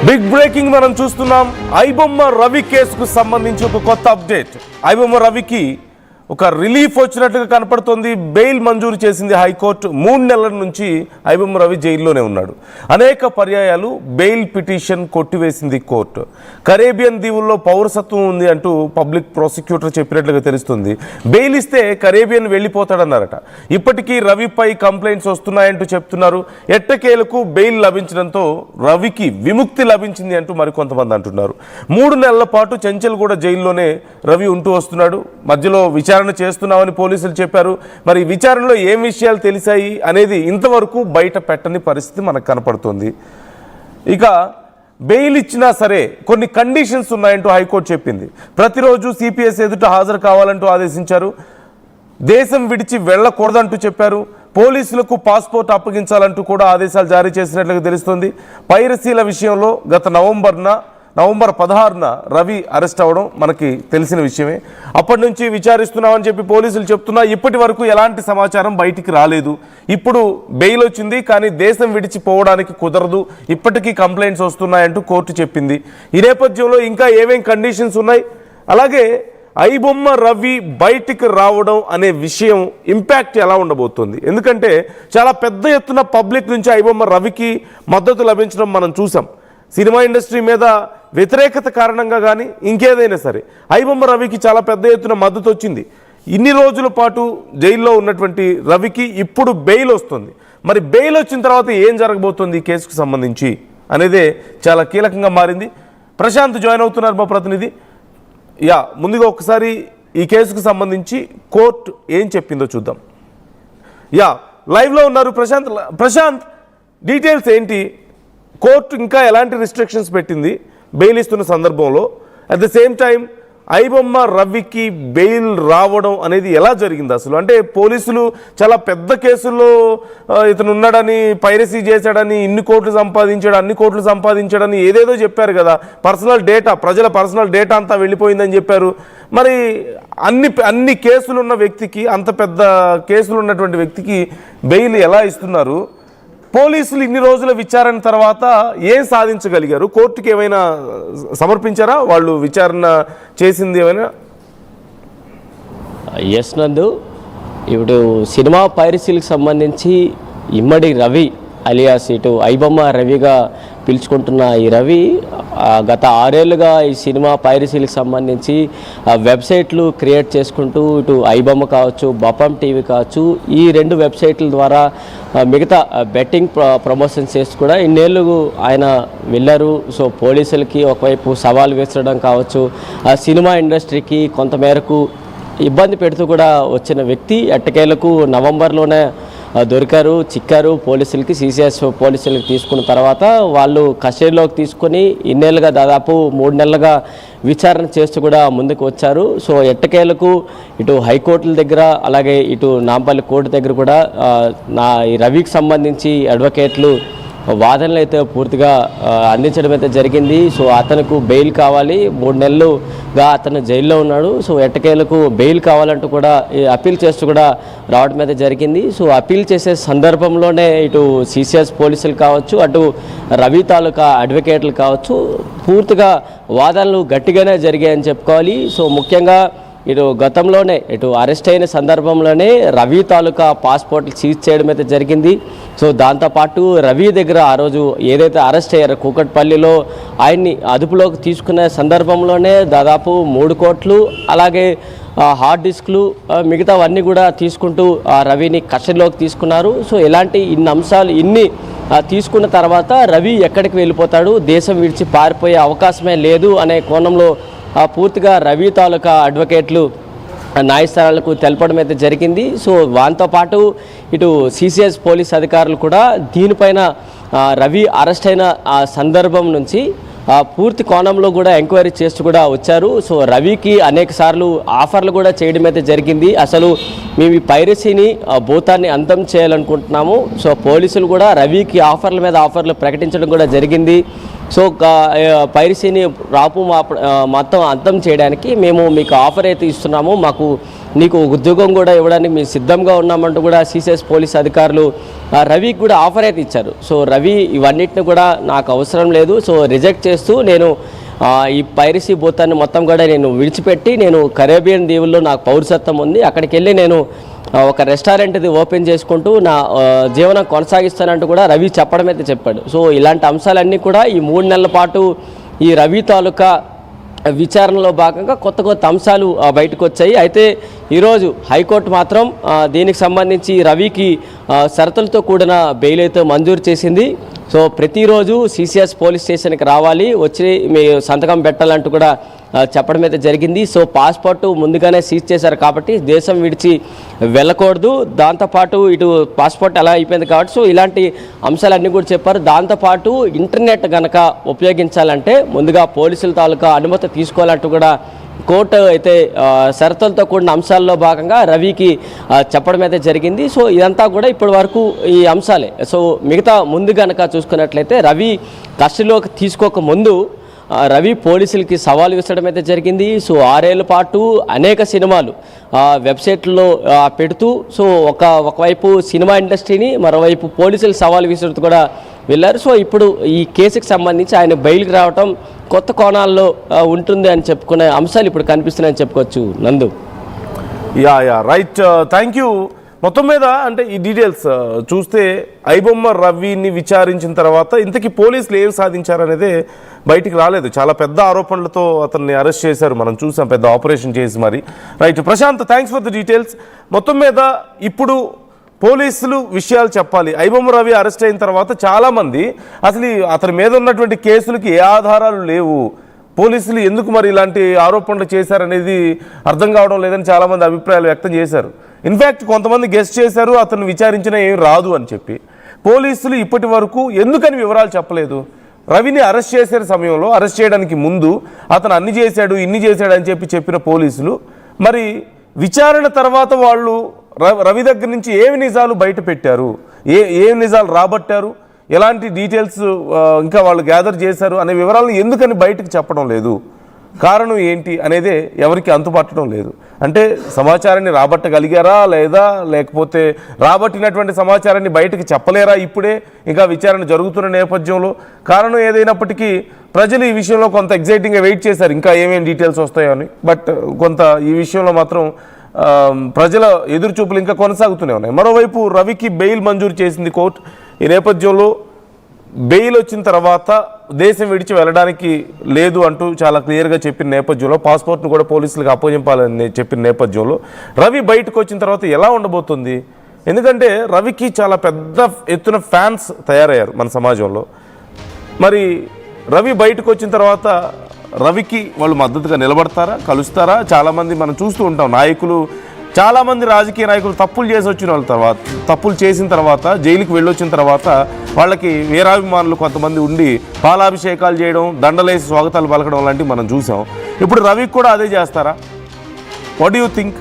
Big breaking మనం చూస్తున్నాం. ఐబొమ్మ రవి కేసుకు సంబంధించి ఒక కొత్త అప్డేట్. ఐబొమ్మ రవికి ఒక రిలీఫ్ వచ్చినట్టుగా కనపడుతోంది. బెయిల్ మంజూరు చేసింది హైకోర్టు. 3 నెలల నుంచి ఐబొమ్మ రవి జైల్లోనే ఉన్నాడు. అనేక పర్యాయాలు బెయిల్ పిటిషన్ కొట్టివేసింది కోర్టు. కరేబియన్ దీవుల్లో పౌరసత్వం ఉంది అంటూ పబ్లిక్ ప్రాసిక్యూటర్ చెప్పినట్లుగా తెలుస్తుంది. బెయిల్ ఇస్తే కరేబియన్ వెళ్ళిపోతాడన్నారట. ఇప్పటికీ రవిపై కంప్లైంట్స్ వస్తున్నాయంటూ చెప్తున్నారు. ఎట్టకేలకు బెయిల్ లభించడంతో రవికి విముక్తి లభించింది అంటూ మరికొంతమంది అంటున్నారు. 3 నెలల పాటు చెంచల్గూడ జైల్లోనే రవి ఉంటూ వస్తున్నాడు. మధ్యలో విచారణ చేస్తున్నామని పోలీసులు చెప్పారు. మరి విచారణలో ఏం విషయాలు తెలిసాయి అనేది ఇంతవరకు బయట పెట్టని పరిస్థితి మనకు కనపడుతుంది. ఇక బెయిల్ ఇచ్చినా సరే కొన్ని కండిషన్స్ ఉన్నాయంటూ హైకోర్టు చెప్పింది. ప్రతిరోజు సిపిఎస్ ఎదుట హాజరు కావాలంటూ ఆదేశించారు. దేశం విడిచి వెళ్ళకూడదంటూ చెప్పారు. పోలీసులకు పాస్పోర్ట్ అప్పగించాలంటూ కూడా ఆదేశాలు జారీ చేసినట్లుగా తెలుస్తుంది. పైరసీల విషయంలో గత నవంబర్ 16న రవి అరెస్ట్ అవ్వడం మనకి తెలిసిన విషయమే. అప్పటి నుంచి విచారిస్తున్నామని చెప్పి పోలీసులు చెప్తున్నా ఇప్పటి వరకు ఎలాంటి సమాచారం బయటికి రాలేదు. ఇప్పుడు బెయిల్ వచ్చింది, కానీ దేశం విడిచిపోవడానికి కుదరదు, ఇప్పటికీ కంప్లైంట్స్ వస్తున్నాయంటూ కోర్టు చెప్పింది. ఈ నేపథ్యంలో ఇంకా ఏమేం కండిషన్స్ ఉన్నాయి, అలాగే ఐబొమ్మ రవి బయటికి రావడం అనే విషయం ఇంపాక్ట్ ఎలా ఉండబోతుంది? ఎందుకంటే చాలా పెద్ద ఎత్తున పబ్లిక్ నుంచి ఐబొమ్మ రవికి మద్దతు లభించడం మనం చూసాం. సినిమా ఇండస్ట్రీ మీద వ్యతిరేకత కారణంగా కానీ ఇంకేదైనా సరే ఐబొమ్మ రవికి చాలా పెద్ద ఎత్తున మద్దతు వచ్చింది. ఇన్ని రోజుల పాటు జైల్లో ఉన్నటువంటి రవికి ఇప్పుడు బెయిల్ వస్తుంది. మరి బెయిల్ వచ్చిన తర్వాత ఏం జరగబోతుంది ఈ కేసుకు సంబంధించి అనేదే చాలా కీలకంగా మారింది. ప్రశాంత్ జాయిన్ అవుతున్నారు, మా ప్రతినిధి. ముందుగా ఒకసారి ఈ కేసుకు సంబంధించి కోర్టు ఏం చెప్పిందో చూద్దాం. లైవ్లో ఉన్నారు ప్రశాంత్, డీటెయిల్స్ ఏంటి? కోర్టు ఇంకా ఎలాంటి రిస్ట్రిక్షన్స్ పెట్టింది బెయిల్ ఇస్తున్న సందర్భంలో? At the same time iBomma రవికి బెయిల్ రావడం అనేది ఎలా జరిగింది అసలు? అంటే పోలీసులు చాలా పెద్ద కేసుల్లో ఇతను ఉన్నాడని, పైరసీ చేశాడని, అన్ని కోట్లు సంపాదించాడని ఏదేదో చెప్పారు కదా. ప్రజల పర్సనల్ డేటా అంతా వెళ్ళిపోయిందని చెప్పారు. మరి అన్ని కేసులున్న వ్యక్తికి, అంత పెద్ద కేసులు ఉన్నటువంటి వ్యక్తికి బెయిల్ ఎలా ఇస్తున్నారు? పోలీసులు ఇన్ని రోజుల విచారణ తర్వాత ఏం సాధించగలిగారు? కోర్టుకి ఏమైనా సమర్పించారా? వాళ్ళు విచారణ చేసింది ఏమైనా? ఎస్ నందు, ఇప్పుడు సినిమా పైరసీలకు సంబంధించి ఇమ్మడి రవి అలియాస్ ఇటు ఐబొమ్మ రవిగా పిలుచుకుంటున్న ఈ రవి గత 6 ఏళ్ళుగా ఈ సినిమా పైరసీలకు సంబంధించి వెబ్సైట్లు క్రియేట్ చేసుకుంటూ ఇటు ఐబొమ్మ కావచ్చు, బపం టీవీ కావచ్చు, ఈ 2 వెబ్సైట్ల ద్వారా మిగతా బెట్టింగ్ ప్రమోషన్స్ చేస్తూ కూడా ఇన్నేళ్ళు ఆయన వెళ్ళారు. సో పోలీసులకి ఒకవైపు సవాల్ విసరడం కావచ్చు, సినిమా ఇండస్ట్రీకి కొంతమేరకు ఇబ్బంది పెడుతూ కూడా వచ్చిన వ్యక్తి ఎట్టకేలకు నవంబర్లోనే చిక్కారు పోలీసులకి. సిసిఎస్ పోలీసులకి తీసుకున్న తర్వాత వాళ్ళు కస్టడీలోకి తీసుకొని ఇన్నేళ్ళుగా దాదాపు 3 నెలలుగా విచారణ చేస్తూ కూడా ముందుకు వచ్చారు. సో ఎట్టకేలకు ఇటు హైకోర్టుల దగ్గర అలాగే ఇటు నాంపల్లి కోర్టు దగ్గర కూడా ఈ రవికి సంబంధించి అడ్వకేట్లు వాదనలు అయితే పూర్తిగా అందించడం అయితే జరిగింది. సో అతనికి బెయిల్ కావాలి, 3 నెలలుగా అతను జైల్లో ఉన్నాడు. సో ఎట్టకేలకు బెయిల్ కావాలంటూ కూడా అప్పీల్ చేస్తూ కూడా రావడం అయితే జరిగింది. సో అప్పీల్ చేసే సందర్భంలోనే ఇటు సిసిఎస్ పోలీసులు కావచ్చు, అటు రవి తాలూకా అడ్వకేట్లు కావచ్చు, పూర్తిగా వాదనలు గట్టిగానే జరిగాయని చెప్పుకోవాలి. సో ముఖ్యంగా ఇటు గతంలోనే ఇటు అరెస్ట్ అయిన సందర్భంలోనే రవి తాలూకా పాస్పోర్ట్లు సీజ్ చేయడం అయితే జరిగింది. సో దాంతోపాటు రవి దగ్గర ఆ రోజు ఏదైతే అరెస్ట్ అయ్యారో కూకట్పల్లిలో ఆయన్ని అదుపులోకి తీసుకునే సందర్భంలోనే దాదాపు 3 కోట్లు అలాగే హార్డ్ డిస్క్లు మిగతావన్నీ కూడా తీసుకుంటూ రవిని కస్టడీలోకి తీసుకున్నారు. సో ఇలాంటి అంశాలు తీసుకున్న తర్వాత రవి ఎక్కడికి వెళ్ళిపోతాడు, దేశం విడిచి పారిపోయే అవకాశమే లేదు అనే కోణంలో పూర్తిగా రవి తాలూకా అడ్వకేట్లు న్యాయస్థానాలకు తెలపడం అయితే జరిగింది. సో దాంతో పాటు ఇటు సిసిఎస్ పోలీస్ అధికారులు కూడా దీనిపైన రవి అరెస్ట్ అయిన ఆ సందర్భం నుంచి పూర్తి కోణంలో కూడా ఎంక్వైరీ చేస్తూ కూడా వచ్చారు. సో రవికి అనేక సార్లు ఆఫర్లు కూడా చేయడం అయితే జరిగింది. అసలు మేము ఈ పైరసీని భూతాన్ని అంతం చేయాలనుకుంటున్నాము. సో పోలీసులు కూడా రవికి ఆఫర్ల మీద ఆఫర్లు ప్రకటించడం కూడా జరిగింది. సో పైరసీని మొత్తం అంతం చేయడానికి మేము మీకు ఆఫర్ అయితే ఇస్తున్నాము, మాకు నీకు ఉద్యోగం కూడా ఇవ్వడానికి మేము సిద్ధంగా ఉన్నామంటూ కూడా సిసిఎస్ పోలీస్ అధికారులు రవికి కూడా ఆఫర్ అయితే ఇచ్చారు. సో రవి ఇవన్నిటిని కూడా నాకు అవసరం లేదు, సో రిజెక్ట్ చేస్తూ నేను ఈ పైరసీ భూతాన్ని మొత్తం కూడా నేను విడిచిపెట్టి నేను కరేబియన్ దీవుల్లో నాకు పౌరసత్వం ఉంది, అక్కడికి వెళ్ళి నేను ఒక రెస్టారెంట్ది ఓపెన్ చేసుకుంటూ నా జీవనం కొనసాగిస్తానంటూ కూడా రవి చెప్పడం అయితే చెప్పాడు. సో ఇలాంటి అంశాలన్నీ కూడా ఈ 3 నెలల పాటు ఈ రవి తాలూకా విచారణలో భాగంగా కొత్త అంశాలు బయటకు వచ్చాయి. అయితే ఈరోజు హైకోర్టు మాత్రం దీనికి సంబంధించి రవికి షరతులతో కూడిన బెయిల్ అయితే మంజూరు చేసింది. సో ప్రతిరోజు సిసిఎస్ పోలీస్ స్టేషన్కి రావాలి, వచ్చి మీ సంతకం పెట్టాలంటూ కూడా చెప్పడం అయితే జరిగింది. సో పాస్పోర్టు ముందుగానే సీజ్ చేశారు కాబట్టి దేశం విడిచి వెళ్ళకూడదు, దాంతోపాటు ఇటు పాస్పోర్ట్ ఎలా అయిపోయింది కాబట్టి సో ఇలాంటి అంశాలన్నీ కూడా చెప్పారు. దాంతోపాటు ఇంటర్నెట్ కనుక ఉపయోగించాలంటే ముందుగా పోలీసుల తాలూకా అనుమతి తీసుకోవాలంటూ కూడా కోర్టు అయితే షరతులతో కూడిన అంశాల్లో భాగంగా రవికి చెప్పడం అయితే జరిగింది. సో ఇదంతా కూడా ఇప్పటి వరకు ఈ అంశాలే. సో మిగతా ముందు కనుక చూసుకున్నట్లయితే రవి కస్టడీలోకి తీసుకోక ముందు రవి పోలీసులకి సవాల్ విసరడం అయితే జరిగింది. సో 6 ఏళ్ల పాటు అనేక సినిమాలు వెబ్సైట్లో పెడుతూ సో ఒకవైపు సినిమా ఇండస్ట్రీని మరోవైపు పోలీసులు సవాల్ విసురుతూ కూడా వెళ్ళారు. సో ఇప్పుడు ఈ కేసుకి సంబంధించి ఆయన బెయిల్కి రావటం కొత్త కోణాల్లో ఉంటుంది అని చెప్పుకునే అంశాలు ఇప్పుడు కనిపిస్తున్నాయని చెప్పుకోవచ్చు. నందు యా రైట్, థ్యాంక్ యూ. మొత్తం మీద అంటే ఈ డీటెయిల్స్ చూస్తే ఐబొమ్మ రవిని విచారించిన తర్వాత ఇంతకీ పోలీసులు ఏం సాధించారనేదే బయటికి రాలేదు. చాలా పెద్ద ఆరోపణలతో అతన్ని అరెస్ట్ చేశారు, మనం చూసాం, పెద్ద ఆపరేషన్ చేసి మరి. Right Prashant, thanks for the details. మొత్తం మీద ఇప్పుడు పోలీసులు విషయాలు చెప్పాలి. ఐబొమ్మ రవి అరెస్ట్ అయిన తర్వాత చాలామంది అసలు అతని మీద ఉన్నటువంటి కేసులకి ఏ ఆధారాలు లేవు, పోలీసులు ఎందుకు మరి ఇలాంటి ఆరోపణలు చేశారనేది అర్థం కావడం లేదని చాలామంది అభిప్రాయాలు వ్యక్తం చేశారు. ఇన్ఫ్యాక్ట్ కొంతమంది గెస్ట్ చేశారు అతను విచారించినా ఏం రాదు అని చెప్పి. పోలీసులు ఇప్పటి వరకు ఎందుకని వివరాలు చెప్పలేదు? రవిని అరెస్ట్ చేసే సమయంలో, అరెస్ట్ చేయడానికి ముందు అతను అన్ని చేశాడు ఇన్ని చేశాడు అని చెప్పిన పోలీసులు మరి విచారణ తర్వాత వాళ్ళు రవి దగ్గర నుంచి ఏమి నిజాలు బయట పెట్టారు, ఏం నిజాలు రాబట్టారు, ఎలాంటి డీటెయిల్స్ ఇంకా వాళ్ళు గ్యాదర్ చేశారు అనే వివరాలను ఎందుకని బయటకు చెప్పడం లేదు, కారణం ఏంటి అనేదే ఎవరికి అంతుపట్టడం లేదు. అంటే సమాచారాన్ని రాబట్టగలిగారా లేదా, లేకపోతే రాబట్టినటువంటి సమాచారాన్ని బయటకు చెప్పలేరా ఇప్పుడే ఇంకా విచారణ జరుగుతున్న నేపథ్యంలో? కారణం ఏదైనప్పటికీ ప్రజలు ఈ విషయంలో కొంత ఎగ్జైటింగ్గా వెయిట్ చేశారు ఇంకా ఏమేమి డీటెయిల్స్ వస్తాయో అని. బట్ కొంత ఈ విషయంలో మాత్రం ప్రజల ఎదురుచూపులు ఇంకా కొనసాగుతూనే ఉన్నాయి. మరోవైపు రవికి బెయిల్ మంజూరు చేసింది కోర్టు. ఈ నేపథ్యంలో బెయిల్ వచ్చిన తర్వాత దేశం విడిచి వెళ్ళడానికి లేదు అంటూ చాలా క్లియర్గా చెప్పిన నేపథ్యంలో, పాస్పోర్ట్ను కూడా పోలీసులకు అప్పగింపాలని చెప్పిన నేపథ్యంలో రవి బయటకు వచ్చిన తర్వాత ఎలా ఉండబోతుంది? ఎందుకంటే రవికి చాలా పెద్ద ఎత్తున ఫ్యాన్స్ తయారయ్యారు మన సమాజంలో. మరి రవి బయటకు వచ్చిన తర్వాత రవికి వాళ్ళు మద్దతుగా నిలబడతారా, కలుస్తారా? చాలామంది మనం చూస్తూ ఉంటాం, నాయకులు, చాలామంది రాజకీయ నాయకులు తప్పులు చేసి వచ్చిన వాళ్ళ తర్వాత, తప్పులు చేసిన తర్వాత జైలుకి వెళ్ళొచ్చిన తర్వాత వాళ్ళకి వీరాభిమానులు కొంతమంది ఉండి పాలాభిషేకాలు చేయడం, దండలేసి స్వాగతాలు పలకడం లాంటివి మనం చూసాం. ఇప్పుడు రవికి కూడా అదే చేస్తారా? What do you think?